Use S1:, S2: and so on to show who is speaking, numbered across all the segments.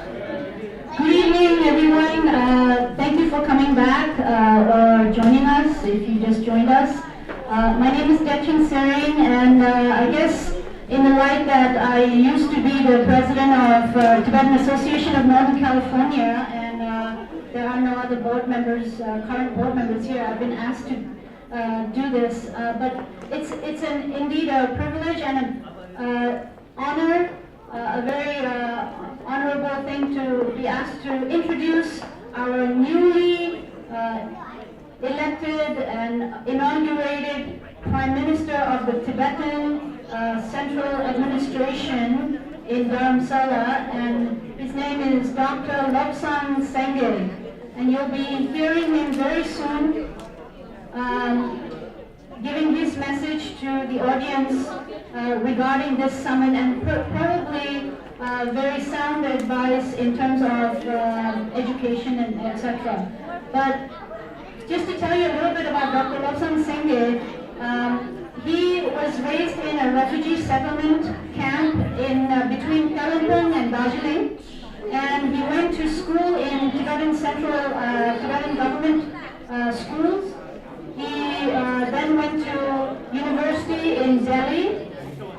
S1: Good evening, everyone. Thank you for coming back or joining us if you just joined us. My name is Dechan Sering, and I guess in the light that I used to be the president of Tibetan Association of Northern California, and there are no other board members, current board members here, I've been asked to do this. But it's indeed a privilege and an honor, a very honorable thing to be asked to introduce our newly elected and inaugurated Prime Minister of the Tibetan Central Administration in Dharamsala, and his name is Dr. Lobsang Sengye, and you'll be hearing him very soon giving his message to the audience regarding this summit, and probably very sound advice in terms of education and etc. But just to tell you a little bit about Dr. Lobsang Sengye, he was raised in a refugee settlement camp in between Kalimpong and Darjeeling, and he went to school in Tibetan Tibetan government schools. He then went to university in Delhi,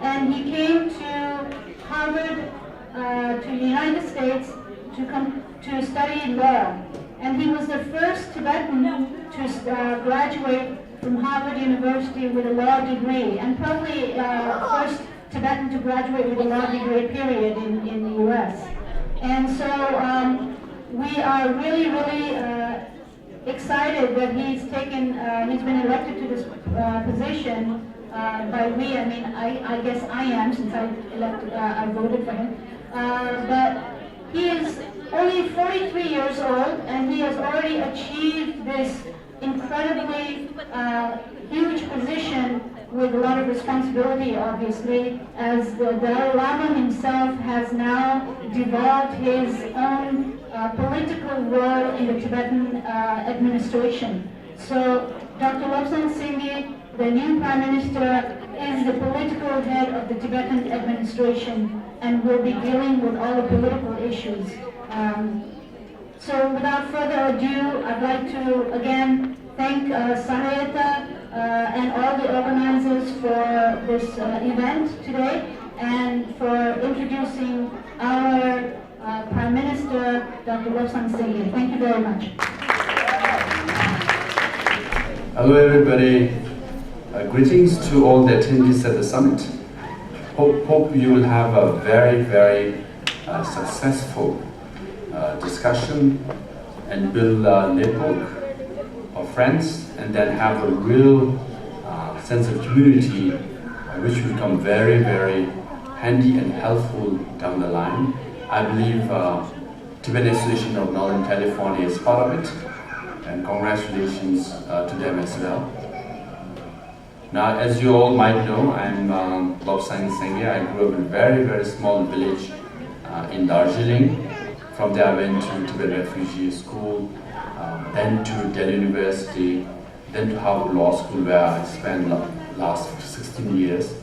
S1: and he came to Harvard, to the United States, to study law. And he was the first Tibetan to graduate from Harvard University with a law degree, and probably first Tibetan to graduate with a law degree, period, in the US. And so we are really, really excited that he's been elected to this position. By we, I mean, I guess I am, since I voted for him. But he is only 43 years old, and he has already achieved this incredibly huge position with a lot of responsibility, obviously, as the Dalai Lama himself has now developed his own political role in the Tibetan administration. So Dr. Lobsang Sengye, the new Prime Minister, is the political head of the Tibetan administration and will be dealing with all the political issues. So without further ado, I'd like to again thank Sahayeta and all the organizers for this event today, and for introducing our Prime Minister, Dr. Lobsang Sengye. Thank you very much.
S2: Hello everybody. Greetings to all the attendees at the summit. Hope you will have a very, very successful discussion and build a network of friends, and then have a real sense of community, which will become very, very handy and helpful down the line. I believe Tibetan Association of Northern California is part of it, and congratulations to them as well. Now, as you all might know, I'm Lobsang Sengye. I grew up in a very, very small village in Darjeeling. From there I went to Tibet Refugee School, then to Delhi University, then to Harvard Law School, where I spent the last 16 years.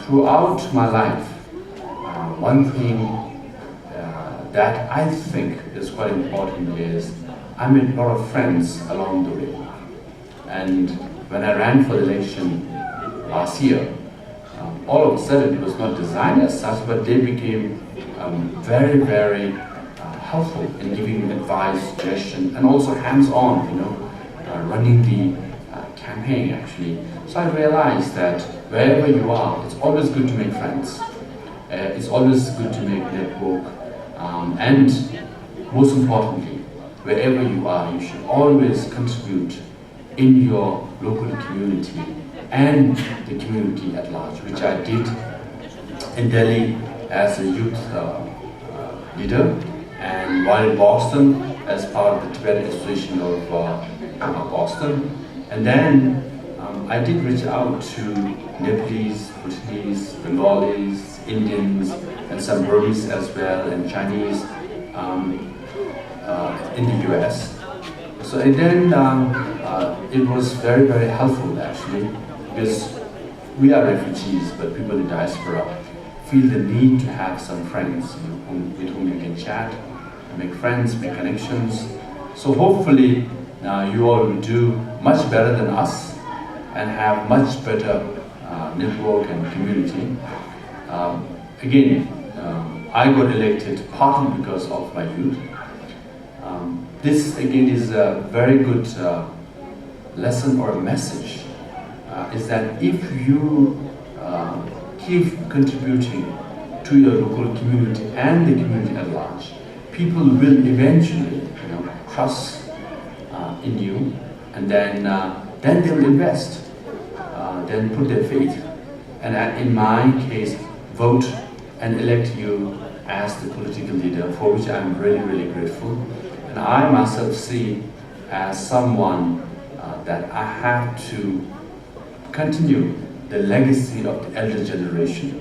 S2: Throughout my life, one thing that I think is quite important is I made a lot of friends along the way. And when I ran for the election last year, all of a sudden it was not designed as such, but they became very, very helpful in giving advice, suggestion, and also hands-on, running the campaign actually. So I realized that wherever you are, it's always good to make friends. It's always good to make network, and most importantly, wherever you are, you should always contribute in your local community and the community at large, which I did in Delhi as a youth leader, and while in Boston as part of the Tibetan Association of Boston. And then I did reach out to Nepalese, Bhutanese, Bengalis, Indians, and some Burmese as well, and Chinese in the US. So and then it was very, very helpful actually, because we are refugees, but people in diaspora feel the need to have some friends with whom you can chat, make friends, make connections. So hopefully you all will do much better than us and have much better network and community. Again, I got elected partly because of my youth. This again is a very good lesson or a message, is that if you keep contributing to your local community and the community at large, people will eventually trust in you, and then they will invest, then put their faith, and in my case, vote and elect you as the political leader, for which I'm really, really grateful. And I myself see as someone that I have to continue the legacy of the elder generation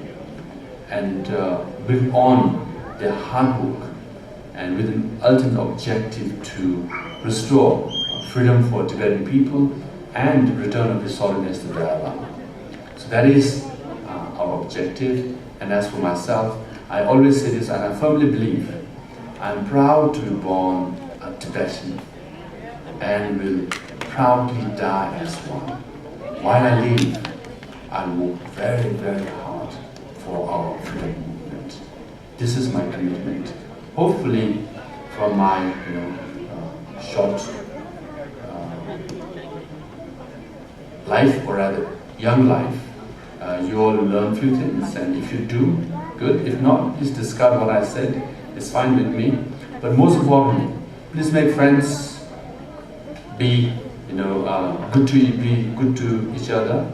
S2: and build on their hard work, and with an ultimate objective to restore freedom for Tibetan people and return of the sovereignty to the Dalai. So that is our objective. And as for myself, I always say this, and I firmly believe, I'm proud to be born a Tibetan and will proudly die as one. While I live, I'll work very, very hard for our freedom movement. This is my commitment. Hopefully, from my short life, or rather young life, you all learn few things, and if you do, good. If not, please discard what I said. It's fine with me. But most importantly, please make friends. Be good to each other,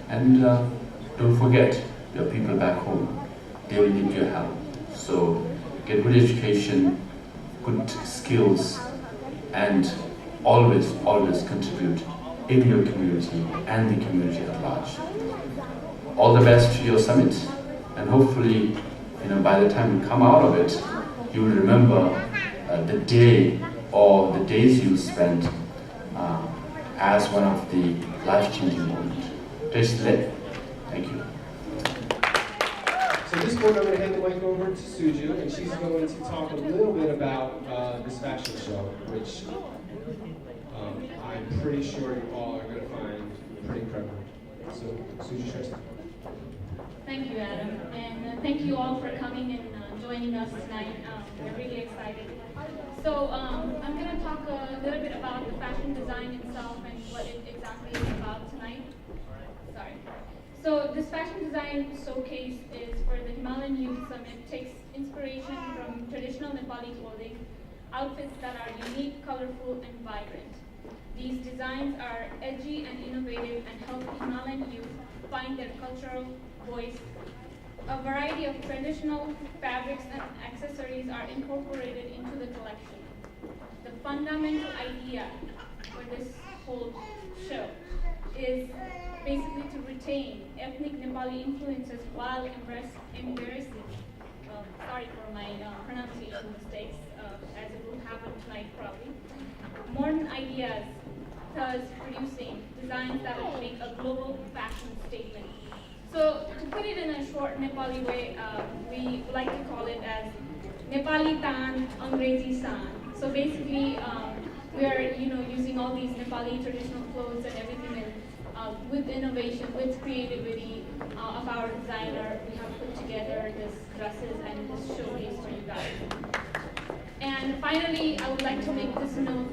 S2: and don't forget your people back home. They will need your help. So get good education, good skills, and always contribute in your community and the community at large. All the best to your summit, and hopefully, by the time you come out of it, you will remember the day or the days you spent as one of the life-changing moments. Thank you.
S3: So at this point, I'm going to hand the mic over to Suju, and she's going to talk a little bit about this fashion show, which I'm pretty sure you all are going to find pretty incredible. So, Suju, share.
S4: Thank you, Adam, and thank you all for coming and joining us tonight. We're really excited. So I'm going to talk a little bit about the fashion design itself and what it exactly is about tonight. Sorry. So this fashion design showcase is for the Himalayan Youth Summit, takes inspiration from traditional Nepali clothing, outfits that are unique, colorful, and vibrant. These designs are edgy and innovative and help Himalayan youth find their cultural voice. A variety of traditional fabrics and accessories are incorporated into the collection. The fundamental idea for this whole show is basically to retain ethnic Nepali influences while embracing, sorry for my pronunciation mistakes, as it will happen tonight probably, modern ideas, thus producing designs that will make a global fashion statement. So to put it in a short Nepali way, we like to call it as Nepali Tan, Angrezi San. So basically, we are using all these Nepali traditional clothes and everything, and with innovation, with creativity of our designer, we have put together this dresses and this showcase for you guys. And finally, I would like to make this note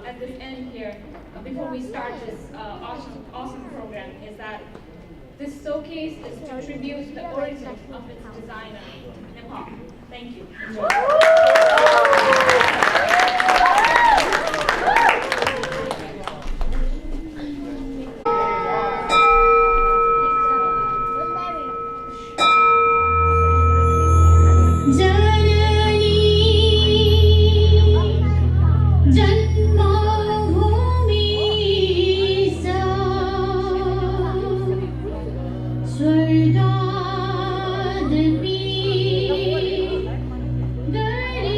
S4: at this end here, before we start this awesome program, is that this showcase is to tribute the origins of its designer, Nepal. Thank you.
S5: Dirty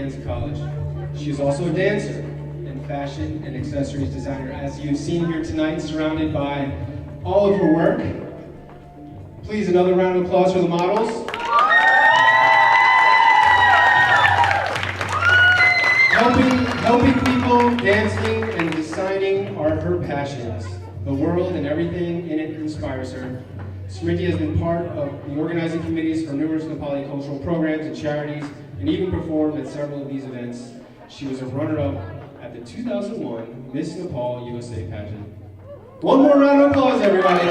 S3: Dance College. She is also a dancer and fashion and accessories designer, as you've seen here tonight, surrounded by all of her work. Please, another round of applause for the models. Helping people, dancing, and designing are her passions. The world and everything in it inspires her. Smriti has been part of the organizing committees for numerous Nepali cultural programs and charities, and even performed at several of these events. She was a runner-up at the 2001 Miss Nepal USA pageant. One more round of applause, everybody.